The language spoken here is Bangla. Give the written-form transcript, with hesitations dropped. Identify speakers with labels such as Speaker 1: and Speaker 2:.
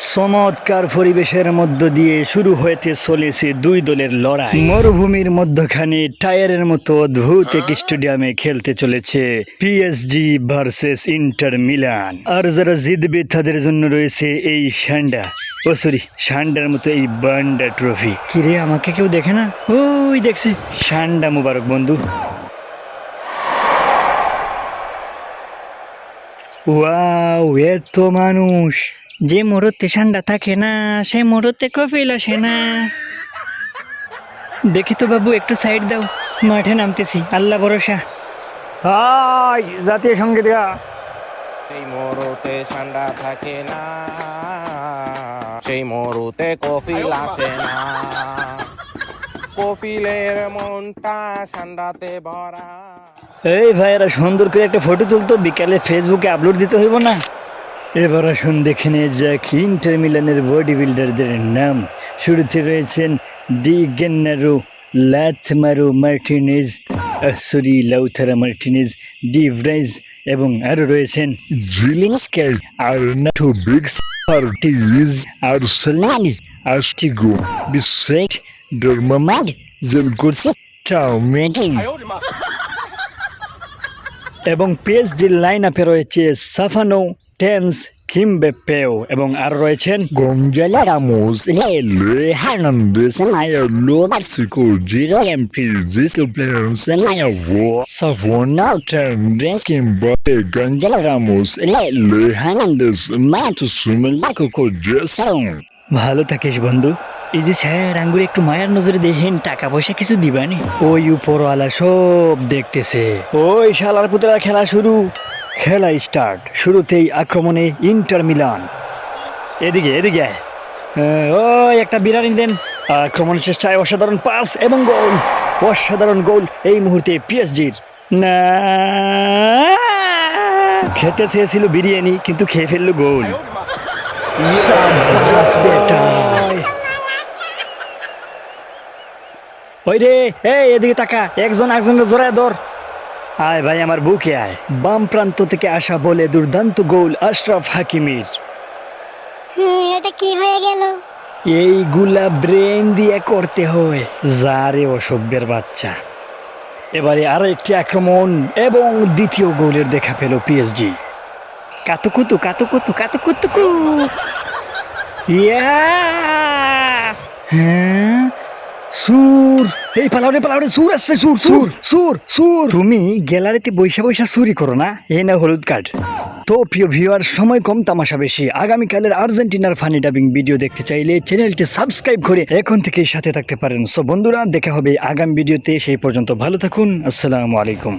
Speaker 1: চমৎকার পরিবেশের মধ্য দিয়ে শুরু হতে চলেছে দুই দলের লড়াই। মরুভূমির মধ্যখানে টায়ারের মতো অদ্ভুত এক স্টেডিয়ামে খেলতে চলেছে পিএসজি ভার্সেস ইন্টার মিলান। আর যারা জিতবে তাদের জন্য রয়েছে এই সান্ডার মতো এই বান্ডা ট্রফি। কিরে, আমাকে কেউ দেখে না? ওই দেখছি। সান্ডা মুবারক বন্ধু। ওয়াও, এত মানুষ! যে মুহূর্তে ঠান্ডা থাকে না সে মুহূর্তে কফিল আসে না। দেখি তো বাবু, একটু সাইড দাও, মাঠে নামতেছি, আল্লাহ ভরসা। হাই, জাতীয় সঙ্গীত গা।
Speaker 2: সেই মরুতে ঠান্ডা থাকে না, সেই মরুতে কফিল আসে না, কফিলের মনটা ঠান্ডাতে ভরা।
Speaker 1: এই ভাইয়েরা, সুন্দর করে একটা ফটো তুলতো, বিকালে ফেসবুকে আপলোড দিতে হইব না? এবার আসুন দেখে নিয়ে যাক ইন্টার মিলানের বডি বিল্ডারদের নাম। শুরুতে রয়েছেন Di Gennaro Lautaro Martinez, Lautaro Martinez, De Vrij এবং আরও রয়েছেন
Speaker 3: Zilinski, Arnato Briggs, Ortiz, Arsenal, Astigo, Bissek, Dermamad, Zelgutsi, Taumedi.
Speaker 1: এবং পিএসজির লাইন আপে রয়েছে সাফানো, টেন্স, কিমবেপেও এবং আরও রয়েছেন
Speaker 3: Gonzalo Ramos, Lele, Hernandez, Naya, Lobarsico, Giro, MP, Zisco Players, Naya, Savona, Tendes, Kimbote, Gonzalo Ramos, Lele, Hernandez, Matos, Marco Codressão.
Speaker 1: ভালো থাকিস বন্ধু। এই যে স্যার, আঙ্গুরে একটু মায়ার নজরে দেখেন, টাকা পয়সা কিছু দিবানি? ওই উপরওয়ালা সব দেখতেছে। ওই শালার পুতলা খেলা শুরু। খেলা স্টার্ট। শুরুতেই আক্রমণে ইন্টার মিলান। এদিকে এদিকে আয়। ওই একটা বিরানি দেন। আক্রমণের চেষ্টায় অসাধারণ পাস এবং গোল। অসাধারণ গোল এই মুহূর্তে পিএসজির। না, খেতে চেয়েছিল বিরিয়ানি, কিন্তু খেয়ে ফেললো গোল। ওই রে, এই এদিকে তাকা, একজন একজনকে জোড়ায় ধর। আয় ভাই, আমার বুকে আয়। বাম প্রান্ত থেকে আসা বলে দুর্দান্ত গোল আশরাফ হাকিমির।
Speaker 4: এটা কি হয়ে গেল?
Speaker 1: এইগুলা ব্রেন দিয়ে করতে হয়। যারে অসভ্যের বাচ্চা। এবারে আরো একটি আক্রমণ এবং দ্বিতীয় গোলের দেখা পেল পিএসজি। কাতুকুতু কাতুকুতু কাতুকুতু। হ্যাঁ, সুর! এই পালাওরে সুর আসছে, সুর সুর সুর সুর। তুমি গ্যালারিতে বৈশা বৈশা চুরি করো না? এই না হলুদ কার্ড। তো প্রিয় ভিউয়ার, সময় কম তামাশা বেশি। আগামীকালের আর্জেন্টিনার ফানি ডাবিং ভিডিও দেখতে চাইলে চ্যানেলটি সাবস্ক্রাইব করে এখন থেকেই সাথে থাকতে পারেন। সো বন্ধুরা, দেখা হবে আগামী ভিডিওতে। সেই পর্যন্ত ভালো থাকুন। আসসালামু আলাইকুম।